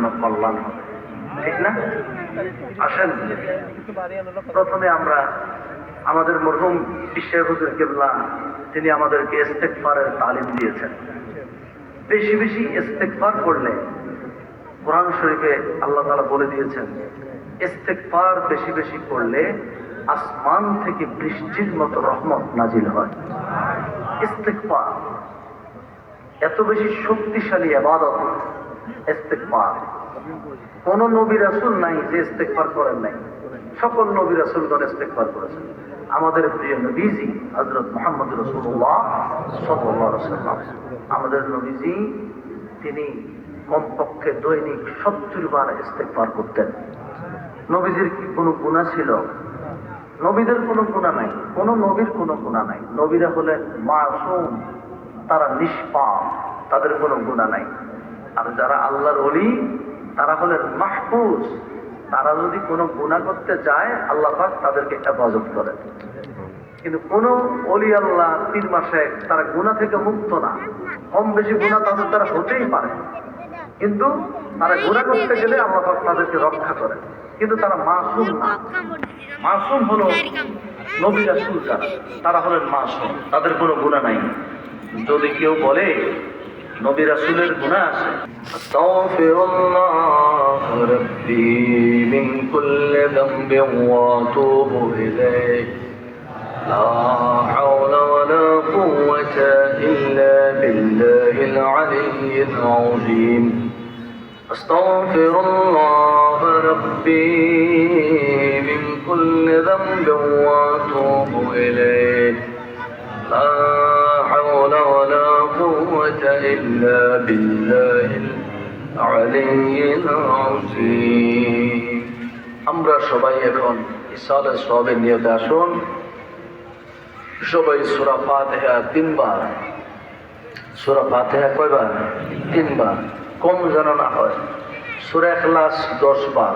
জন্য কল্যাণ হবে, ঠিক না? আসেন প্রথমে আমরা আমাদের মরহুম শেখ হুজুর কিবলা, তিনি আমাদেরকে ইস্তেগফারের তালিম দিয়েছেন। বেশি বেশি ইস্তেগফার করলে, কোরআন শরীফে আল্লাহ তাআলা বলে দিয়েছেন ইস্তেগফার বেশি বেশি করলে আসমান থেকে বৃষ্টির মতো রহমত নাজিল হয়। ইস্তেগফার এত বেশি শক্তিশালী ইবাদত। ইস্তেগফার কোন নবী রাসূল নাই যে ইস্তেগফার করেন নাই, সকল নবী রাসূলগণ ইস্তেগফার করেছেন। আমাদের প্রিয় নবীজি হযরত মুহাম্মদ রাসূলুল্লাহ সাল্লাল্লাহু আলাইহি ওয়াসাল্লাম, আমাদের নবীজি তিনি কমপক্ষে দৈনিক 70 বার ইস্তেগফার করতেন। নবীজির কি কোনো গুনাহ ছিল? নবীদের কোনো গুনাহ নাই, কোন নবীর কোনো গুনাহ নাই। নবীরা হলেন মাসুম, তারা নিষ্পাপ, তাদের কোনো গুনাহ নাই। আর যারা আল্লাহর ওলি তারা হলেন মাহফুজ, তারা যদি কোনো গুনাহ করতে যায় আল্লাহ পাক তাদেরকে হেফাজত করেন। কিন্তু কোন ওলি আল্লাহ পীর মাশায়েখ তারা গুনাহ থেকে মুক্ত না। কম বেশি গুনাহ তাদের দ্বারা হতেই পারে, কিন্তু তারা গুনাহ করতে গেলে আল্লাহ পাক তাদেরকে রক্ষা করেন। কিন্তু তারা মাসুম না। মাসুম হলো নবী রাসূল, তারা হলেন মাসুম, তাদের কোনো গুনাহ নাই। যদি কেউ বলে নবী রাসূলের গুনাহ আছে, আস্তাগফিরুল্লাহ রাব্বি মিন কুল্লি যামবিন ওয়া আতুবু ইলাইহি লা হাওলা ওয়ালা কুওয়াতা ইল্লা বিল্লাহিল আলিয়্যিল আযীম। আস্তাগফিরুল্লাহ রাব্বি মিন কুল্লি যামবিন ওয়া আতুবু ইলাইহি লা হাওলা ওয়ালা কুওয়াতা ইল্লা বিল্লাহিল আলিয়্যিল আযীম। আমরা সবাই এখন ইসালে সওয়াবের নিয়তে আসুন। সবাই সূরা ফাতিহা 3 বার, সূরা ফাতিহা কয়বার? 3 বার, কম যেন না হয়। সূরা ইখলাস 10 বার,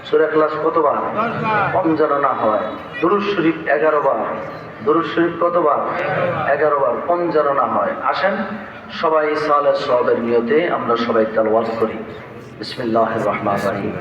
সূরা ইখলাস কতবার? 10 বার, কম যেন না হয়। দুরূদ শরীফ 11 বার, দুরূদ শরীফ কতবার? 11 বার, কম যেন না হয়। আসেন সবাই ইসালে সওয়াবের নিয়তে আমরা সবাই তেলাওয়াত করি। বিসমিল্লাহির রহমানির রহিম।